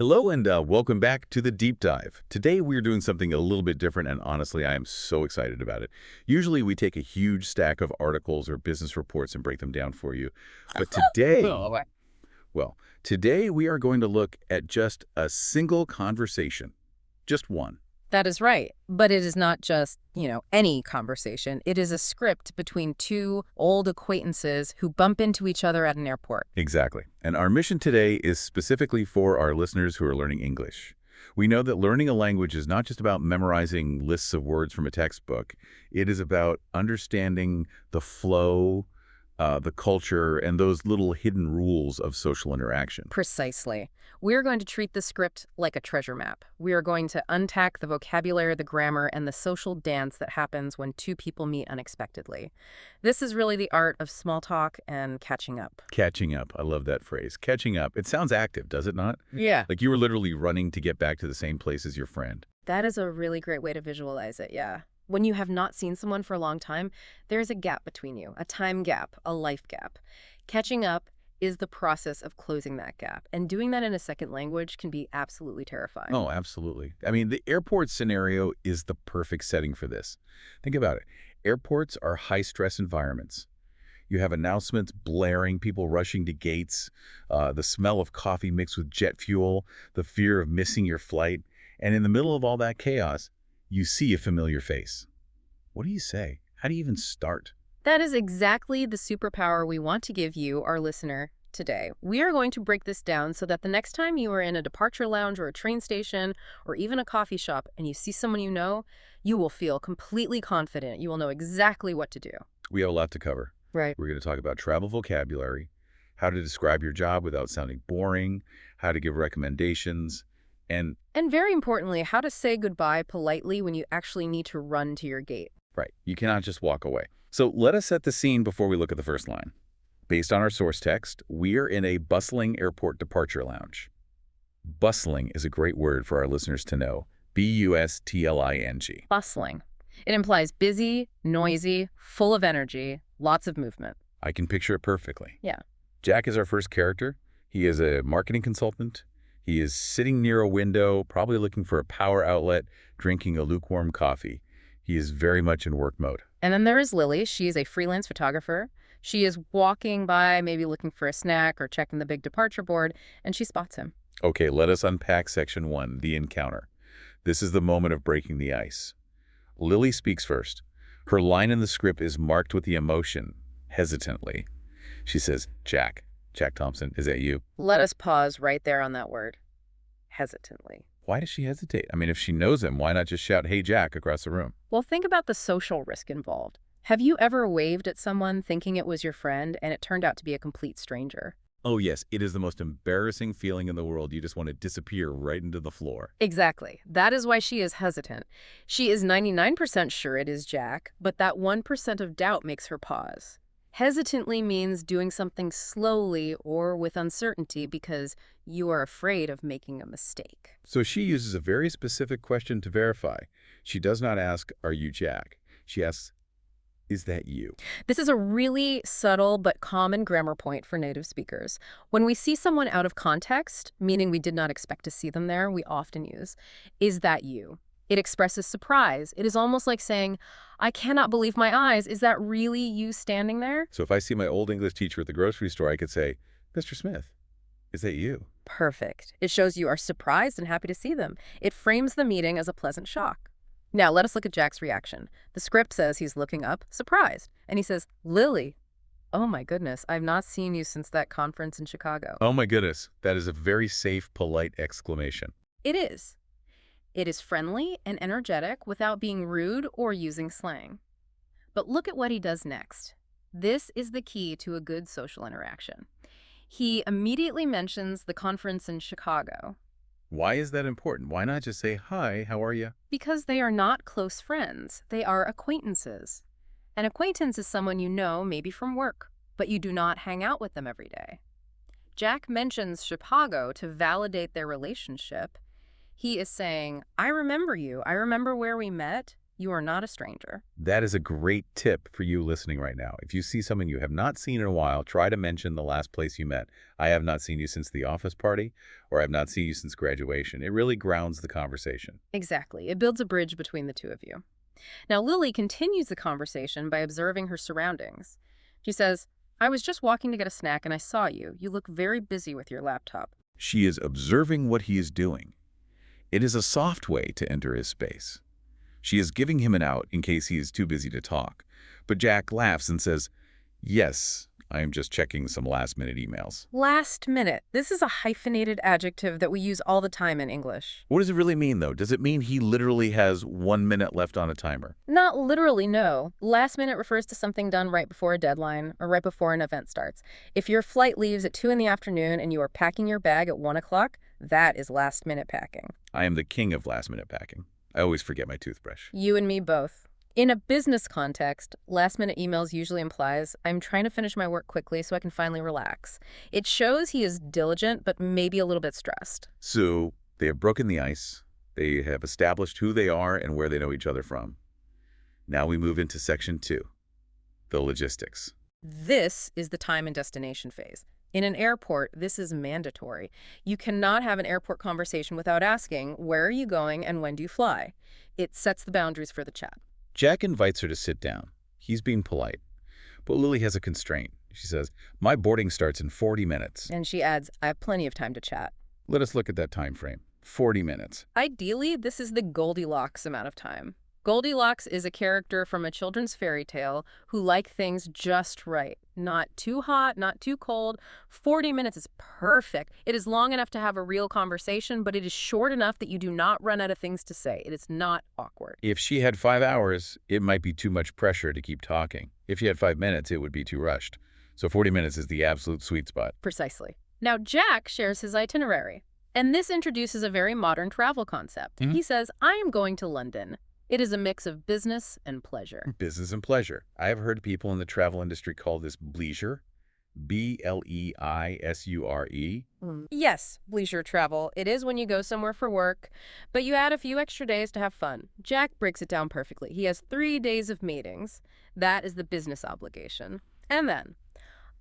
Hello and welcome back to the deep dive. Today we're doing something a little bit different and honestly I am so excited about it. Usually we take a huge stack of articles or business reports and break them down for you. But today, today we are going to look at just a single conversation. Just one. That is right. But it is not just, any conversation. It is a script between two old acquaintances who bump into each other at an airport. Exactly. And our mission today is specifically for our listeners who are learning English. We know that learning a language is not just about memorizing lists of words from a textbook. It is about understanding the flow, the culture, and those little hidden rules of social interaction. Precisely. We're going to treat the script like a treasure map. We are going to unpack the vocabulary, the grammar, and the social dance that happens when two people meet unexpectedly. This is really the art of small talk and catching up. Catching up. I love that phrase. Catching up. It sounds active, does it not? Yeah. Like you were literally running to get back to the same place as your friend. That is a really great way to visualize it, yeah. When you have not seen someone for a long time, there's a gap between you, a time gap, a life gap. Catching up is the process of closing that gap. And doing that in a second language can be absolutely terrifying. Oh, absolutely. I mean, the airport scenario is the perfect setting for this. Think about it. Airports are high-stress environments. You have announcements blaring, people rushing to gates, the smell of coffee mixed with jet fuel, the fear of missing your flight. And in the middle of all that chaos, you see a familiar face. What do you say? How do you even start? That is exactly the superpower we want to give you, our listener, today. We are going to break this down so that the next time you are in a departure lounge or a train station or even a coffee shop and you see someone you will feel completely confident. You will know exactly what to do. We have a lot to cover. Right. We're going to talk about travel vocabulary, how to describe your job without sounding boring, how to give recommendations, and very importantly, how to say goodbye politely when you actually need to run to your gate. right, you cannot just walk away. So let us set the scene before we look at the first line. Based on our source text, we are in a bustling airport departure lounge. Bustling is a great word for our listeners to know. B-U-S-T-L-I-N-G. Bustling. It implies busy, noisy, full of energy, lots of movement. I can picture it perfectly. Yeah. Jack is our first character. He is a marketing consultant. He is sitting near a window, probably looking for a power outlet, drinking a lukewarm coffee. He is very much in work mode. And then there is Lily. She is a freelance photographer. She is walking by, maybe looking for a snack or checking the big departure board, and she spots him. Okay, let us unpack section 1, the encounter. This is the moment of breaking the ice. Lily speaks first. Her line in the script is marked with the emotion, hesitantly. She says, Jack Thompson, is that you? Let us pause right there on that word. Hesitantly. Why does she hesitate? I mean, if she knows him, why not just shout, hey, Jack, across the room? Well, think about the social risk involved. Have you ever waved at someone thinking it was your friend and it turned out to be a complete stranger? Oh, yes, it is the most embarrassing feeling in the world. You just want to disappear right into the floor. Exactly. That is why she is hesitant. She is 99% sure it is Jack, but that 1% of doubt makes her pause. Hesitantly means doing something slowly or with uncertainty because you are afraid of making a mistake. So she uses a very specific question to verify. She does not ask, are you Jack? She asks, is that you? This is a really subtle but common grammar point for native speakers. When we see someone out of context, meaning we did not expect to see them there, we often use, is that you? It expresses surprise. It is almost like saying, I cannot believe my eyes. Is that really you standing there? So if I see my old English teacher at the grocery store, I could say, Mr. Smith, is that you? Perfect. It shows you are surprised and happy to see them. It frames the meeting as a pleasant shock. Now, let us look at Jack's reaction. The script says he's looking up, surprised, and he says, Lily, oh my goodness, I've not seen you since that conference in Chicago. Oh my goodness, that is a very safe, polite exclamation. It is. It is friendly and energetic without being rude or using slang. But look at what he does next. This is the key to a good social interaction. He immediately mentions the conference in Chicago. Why is that important? Why not just say, hi, how are you? Because they are not close friends. They are acquaintances. An acquaintance is someone you know, maybe from work, but you do not hang out with them every day. Jack mentions Chicago to validate their relationship. He is saying, I remember you. I remember where we met. You are not a stranger. That is a great tip for you listening right now. If you see someone you have not seen in a while, try to mention the last place you met. I have not seen you since the office party, or I have not seen you since graduation. It really grounds the conversation. Exactly. It builds a bridge between the two of you. Now, Lily continues the conversation by observing her surroundings. She says, I was just walking to get a snack and I saw you. You look very busy with your laptop. She is observing what he is doing. It is a soft way to enter his space. She is giving him an out in case he is too busy to talk. But Jack laughs and says, yes, I am just checking some last-minute emails. Last minute. This is a hyphenated adjective that we use all the time in English. What does it really mean, though? Does it mean he literally has 1 minute left on a timer? Not literally, no. Last minute refers to something done right before a deadline or right before an event starts. If your flight leaves at 2 in the afternoon and you are packing your bag at 1 o'clock, that is last-minute packing. I am the king of last-minute packing. I always forget my toothbrush. You and me both. In a business context, last-minute emails usually implies, I'm trying to finish my work quickly so I can finally relax. It shows he is diligent, but maybe a little bit stressed. So they have broken the ice. They have established who they are and where they know each other from. Now we move into section 2, the logistics. This is the time and destination phase. In an airport, this is mandatory. You cannot have an airport conversation without asking, where are you going and when do you fly? It sets the boundaries for the chat. Jack invites her to sit down. He's being polite. But Lily has a constraint. She says, my boarding starts in 40 minutes. And she adds, I have plenty of time to chat. Let us look at that time frame. 40 minutes. Ideally, this is the Goldilocks amount of time. Goldilocks is a character from a children's fairy tale who like things just right. Not too hot, not too cold. 40 minutes is perfect. It is long enough to have a real conversation, but it is short enough that you do not run out of things to say. It is not awkward. If she had 5 hours, it might be too much pressure to keep talking. If she had 5 minutes, it would be too rushed. So 40 minutes is the absolute sweet spot. Precisely. Now, Jack shares his itinerary. And this introduces a very modern travel concept. He says, I am going to London. It is a mix of business and pleasure. Business and pleasure. I have heard people in the travel industry call this bleisure. B-L-E-I-S-U-R-E. Yes, bleisure travel. It is when you go somewhere for work, but you add a few extra days to have fun. Jack breaks it down perfectly. He has 3 days of meetings. That is the business obligation. And then,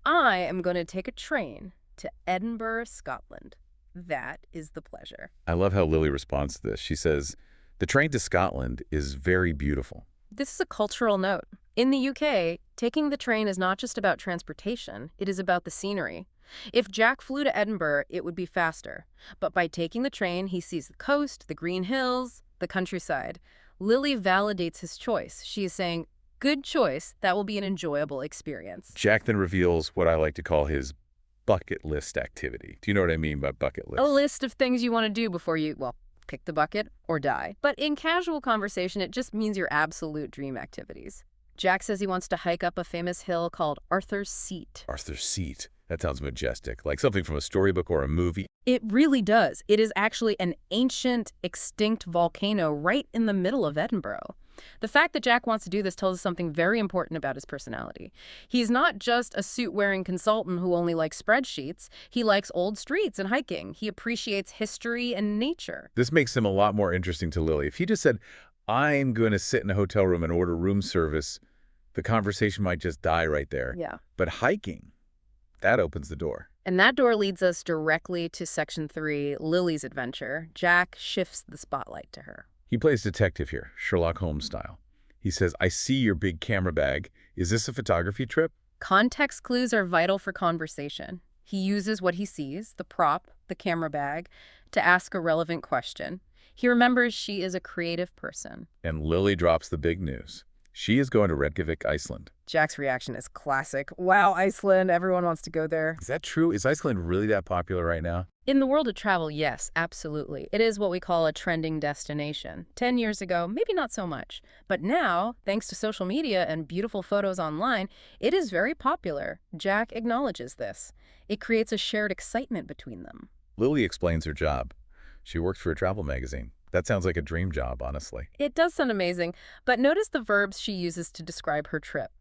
I am going to take a train to Edinburgh, Scotland. That is the pleasure. I love how Lily responds to this. She says, the train to Scotland is very beautiful. This is a cultural note. In the UK, taking the train is not just about transportation, it is about the scenery. If Jack flew to Edinburgh, it would be faster. But by taking the train, he sees the coast, the green hills, the countryside. Lily validates his choice. She is saying, good choice, that will be an enjoyable experience. Jack then reveals what I like to call his bucket list activity. Do you know what I mean by bucket list? A list of things you want to do before you, pick the bucket or die. But in casual conversation, it just means your absolute dream activities. Jack says he wants to hike up a famous hill called Arthur's Seat. Arthur's Seat. That sounds majestic, like something from a storybook or a movie. It really does. It is actually an ancient, extinct volcano right in the middle of Edinburgh. The fact that Jack wants to do this tells us something very important about his personality. He's not just a suit-wearing consultant who only likes spreadsheets. He likes old streets and hiking. He appreciates history and nature. This makes him a lot more interesting to Lily. If he just said, I'm going to sit in a hotel room and order room service, the conversation might just die right there. Yeah. But hiking, that opens the door. And that door leads us directly to Section 3, Lily's adventure. Jack shifts the spotlight to her. He plays detective here, Sherlock Holmes style. He says, I see your big camera bag. Is this a photography trip? Context clues are vital for conversation. He uses what he sees, the prop, the camera bag, to ask a relevant question. He remembers she is a creative person. And Lily drops the big news. She is going to Reykjavik, Iceland. Jack's reaction is classic. Wow, Iceland, everyone wants to go there. Is that true? Is Iceland really that popular right now? In the world of travel, yes, absolutely. It is what we call a trending destination. 10 years ago, maybe not so much. But now, thanks to social media and beautiful photos online, it is very popular. Jack acknowledges this. It creates a shared excitement between them. Lily explains her job. She works for a travel magazine. That sounds like a dream job, honestly. It does sound amazing, but notice the verbs she uses to describe her trip.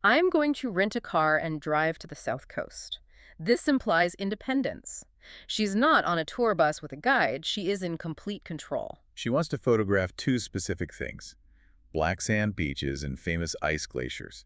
I'm going to rent a car and drive to the South Coast. This implies independence. She's not on a tour bus with a guide. She is in complete control. She wants to photograph 2 specific things. black sand beaches and famous ice glaciers.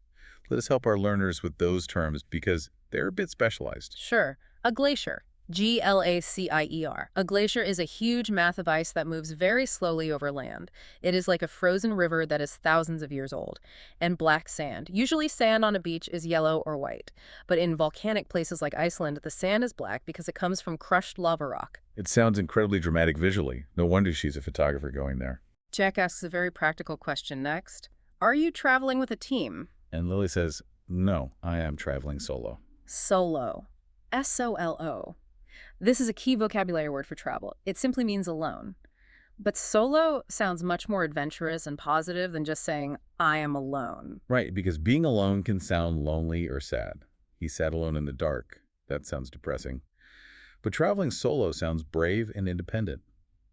Let us help our learners with those terms because they're a bit specialized. Sure. A glacier. Glacier. A glacier is a huge mass of ice that moves very slowly over land. It is like a frozen river that is thousands of years old. And black sand. Usually sand on a beach is yellow or white. But in volcanic places like Iceland, the sand is black because it comes from crushed lava rock. It sounds incredibly dramatic visually. No wonder she's a photographer going there. Jack asks a very practical question next. Are you traveling with a team? And Lily says, no, I am traveling solo. Solo. S-O-L-O. This is a key vocabulary word for travel. It simply means alone. But solo sounds much more adventurous and positive than just saying, I am alone. Right, because being alone can sound lonely or sad. He sat alone in the dark. That sounds depressing. But traveling solo sounds brave and independent.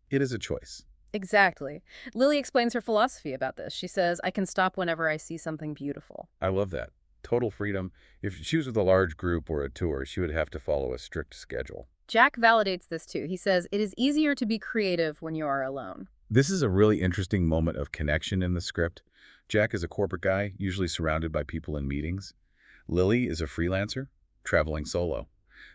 It is a choice. Exactly. Lily explains her philosophy about this. She says, I can stop whenever I see something beautiful. I love that. Total freedom. If she was with a large group or a tour, she would have to follow a strict schedule. Jack validates this too. He says, it is easier to be creative when you are alone. This is a really interesting moment of connection in the script. Jack is a corporate guy, usually surrounded by people in meetings. Lily is a freelancer, traveling solo.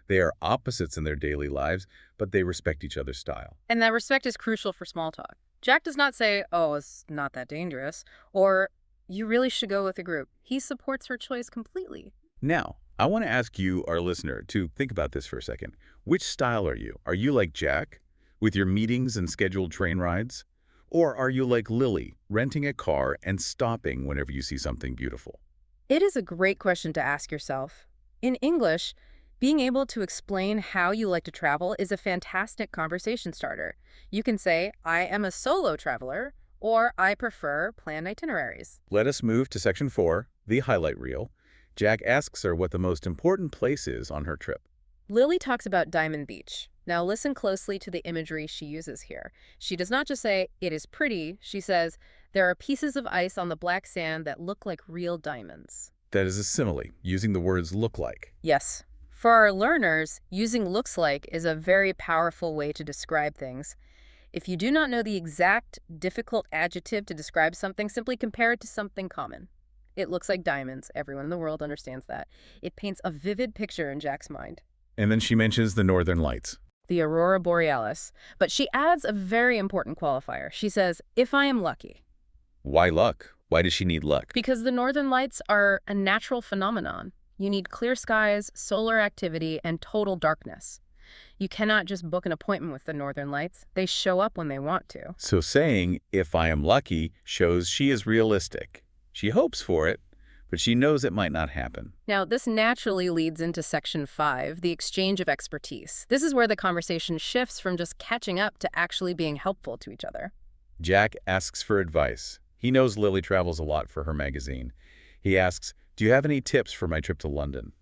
They are opposites in their daily lives, but they respect each other's style. And that respect is crucial for small talk. Jack does not say, oh, it's not that dangerous, or you really should go with a group. He supports her choice completely. Now, I want to ask you, our listener, to think about this for a second. Which style are you? Are you like Jack, with your meetings and scheduled train rides? Or are you like Lily, renting a car and stopping whenever you see something beautiful? It is a great question to ask yourself. In English, being able to explain how you like to travel is a fantastic conversation starter. You can say, I am a solo traveler, or I prefer planned itineraries. Let us move to section 4, the highlight reel. Jack asks her what the most important place is on her trip. Lily talks about Diamond Beach. Now listen closely to the imagery she uses here. She does not just say, it is pretty. She says, there are pieces of ice on the black sand that look like real diamonds. That is a simile, using the words look like. Yes. For our learners, using looks like is a very powerful way to describe things. If you do not know the exact, difficult adjective to describe something, simply compare it to something common. It looks like diamonds. Everyone in the world understands that. It paints a vivid picture in Jack's mind. And then she mentions the Northern Lights. The Aurora Borealis. But she adds a very important qualifier. She says, if I am lucky. Why luck? Why does she need luck? Because the Northern Lights are a natural phenomenon. You need clear skies, solar activity, and total darkness. You cannot just book an appointment with the Northern Lights. They show up when they want to. So saying, if I am lucky, shows she is realistic. She hopes for it, but she knows it might not happen. Now, this naturally leads into section 5, the exchange of expertise. This is where the conversation shifts from just catching up to actually being helpful to each other. Jack asks for advice. He knows Lily travels a lot for her magazine. He asks, do you have any tips for my trip to London?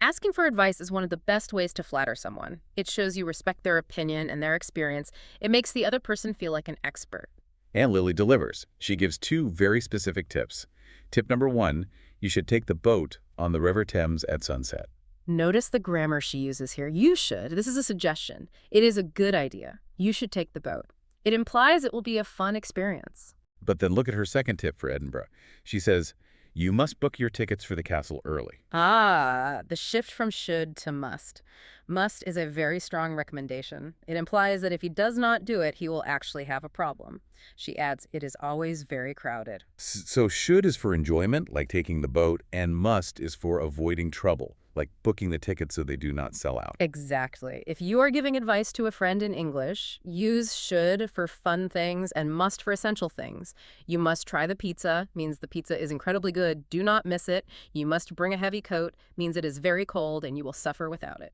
Asking for advice is one of the best ways to flatter someone. It shows you respect their opinion and their experience. It makes the other person feel like an expert. And Lily delivers. She gives 2 very specific tips. Tip number 1, you should take the boat on the River Thames at sunset. Notice the grammar she uses here. You should. This is a suggestion. It is a good idea. You should take the boat. It implies it will be a fun experience. But then look at her second tip for Edinburgh. She says, you must book your tickets for the castle early. Ah, the shift from should to must. Must is a very strong recommendation. It implies that if he does not do it, he will actually have a problem. She adds, it is always very crowded. So should is for enjoyment, like taking the boat, and must is for avoiding trouble, like booking the tickets so they do not sell out. Exactly. If you are giving advice to a friend in English, use should for fun things and must for essential things. You must try the pizza, means the pizza is incredibly good. Do not miss it. You must bring a heavy coat, means it is very cold and you will suffer without it.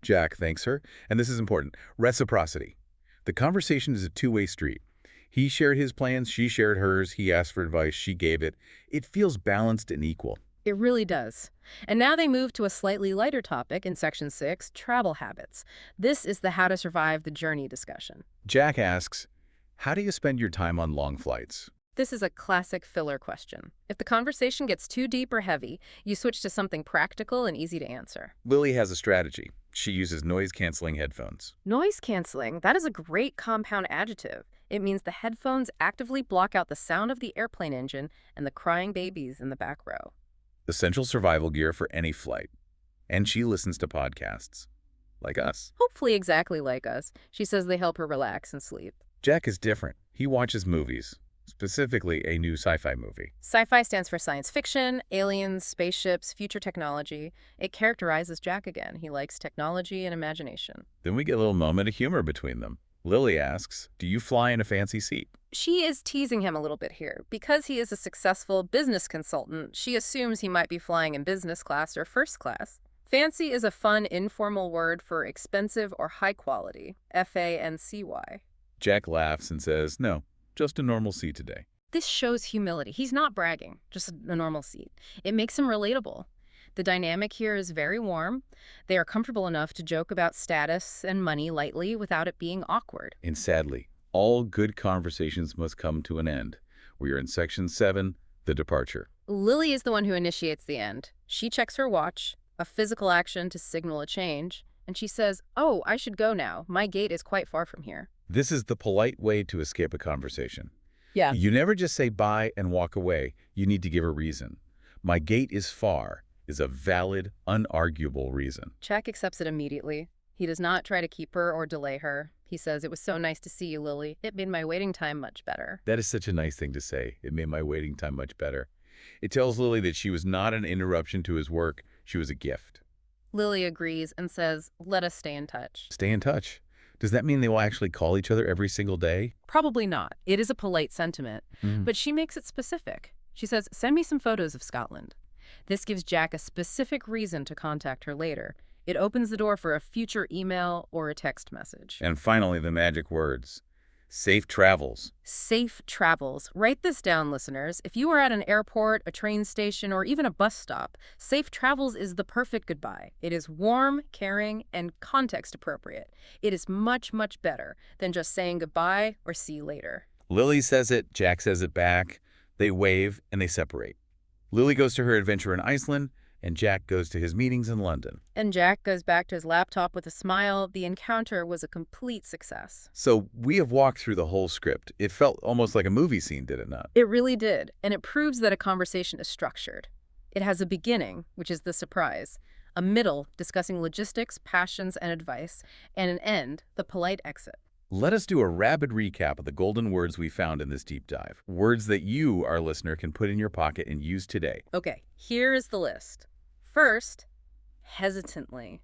Jack thanks her, and this is important, reciprocity. The conversation is a two-way street. He shared his plans, she shared hers, he asked for advice, she gave it. It feels balanced and equal. It really does. And now they move to a slightly lighter topic in section 6, travel habits. This is the how to survive the journey discussion. Jack asks, how do you spend your time on long flights? This is a classic filler question. If the conversation gets too deep or heavy, you switch to something practical and easy to answer. Lily has a strategy. She uses noise-canceling headphones. Noise canceling, that is a great compound adjective. It means the headphones actively block out the sound of the airplane engine and the crying babies in the back row. Essential survival gear for any flight. And she listens to podcasts. Like us. Hopefully exactly like us. She says they help her relax and sleep. Jack is different. He watches movies. Specifically, a new sci-fi movie. Sci-fi stands for science fiction, aliens, spaceships, future technology. It characterizes Jack again. He likes technology and imagination. Then we get a little moment of humor between them. Lily asks, do you fly in a fancy seat? She is teasing him a little bit here. Because he is a successful business consultant, she assumes he might be flying in business class or first class. Fancy is a fun, informal word for expensive or high quality. F-A-N-C-Y. Jack laughs and says, no, just a normal seat today. This shows humility. He's not bragging, just a normal seat. It makes him relatable. The dynamic here is very warm. They are comfortable enough to joke about status and money lightly without it being awkward. And sadly, all good conversations must come to an end. We are in section 7, the departure. Lily is the one who initiates the end. She checks her watch, a physical action to signal a change, and she says, "Oh, I should go now. My gate is quite far from here." This is the polite way to escape a conversation. Yeah. You never just say bye and walk away. You need to give a reason. My gate is far is a valid, unarguable reason. Jack accepts it immediately. He does not try to keep her or delay her. He says, "It was so nice to see you, Lily. It made my waiting time much better." That is such a nice thing to say. It made my waiting time much better. It tells Lily that she was not an interruption to his work. She was a gift. Lily agrees and says, "Let us stay in touch." Stay in touch. Does that mean they will actually call each other every single day? Probably not. It is a polite sentiment, but she makes it specific. She says, "Send me some photos of Scotland." This gives Jack a specific reason to contact her later. It opens the door for a future email or a text message. And finally, the magic words. Safe travels. Safe travels. Write this down, listeners. If you are at an airport, a train station, or even a bus stop, safe travels is the perfect goodbye. It is warm, caring, and context appropriate. It is much, much better than just saying goodbye or see you later. Lily says it, Jack says it back. They wave and they separate. Lily goes to her adventure in Iceland, and Jack goes to his meetings in London. And Jack goes back to his laptop with a smile. The encounter was a complete success. So we have walked through the whole script. It felt almost like a movie scene, did it not? It really did, and it proves that a conversation is structured. It has a beginning, which is the surprise, a middle discussing logistics, passions, and advice, and an end, the polite exit. Let us do a rapid recap of the golden words we found in this deep dive. Words that you, our listener, can put in your pocket and use today. Okay, here is the list. First, hesitantly.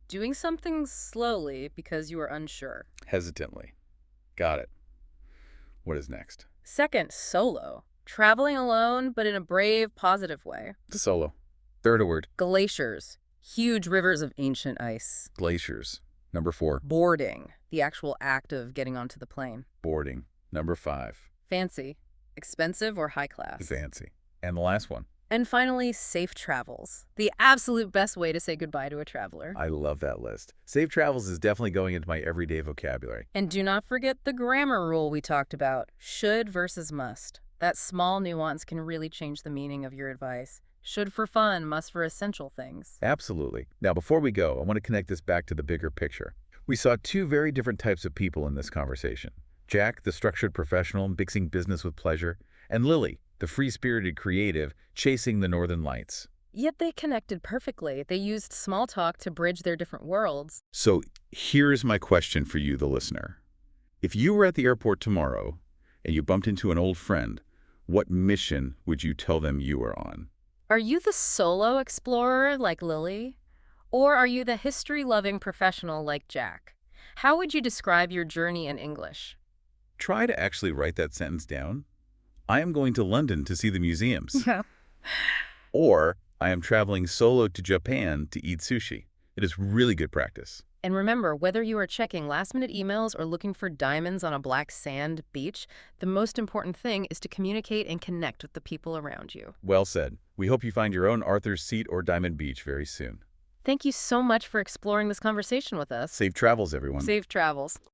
Doing something slowly because you are unsure. Hesitantly. Got it. What is next? Second, solo. Traveling alone, but in a brave, positive way. Solo. Third word. Glaciers. Huge rivers of ancient ice. Glaciers. Number 4. Boarding. The actual act of getting onto the plane. Boarding. Number 5. Fancy. Expensive or high class. Fancy. And the last one. And finally, safe travels. The absolute best way to say goodbye to a traveler. I love that list. Safe travels is definitely going into my everyday vocabulary. And do not forget the grammar rule we talked about. Should versus must. That small nuance can really change the meaning of your advice. Should for fun, must for essential things. Absolutely. Now, before we go, I want to connect this back to the bigger picture. We saw 2 very different types of people in this conversation. Jack, the structured professional mixing business with pleasure, and Lily, the free-spirited creative chasing the northern lights. Yet they connected perfectly. They used small talk to bridge their different worlds. So here's my question for you, the listener. If you were at the airport tomorrow and you bumped into an old friend, what mission would you tell them you were on? Are you the solo explorer like Lily? Or are you the history-loving professional like Jack? How would you describe your journey in English? Try to actually write that sentence down. I am going to London to see the museums. Or I am traveling solo to Japan to eat sushi. It is really good practice. And remember, whether you are checking last-minute emails or looking for diamonds on a black sand beach, the most important thing is to communicate and connect with the people around you. Well said. We hope you find your own Arthur's Seat or Diamond Beach very soon. Thank you so much for exploring this conversation with us. Safe travels, everyone. Safe travels.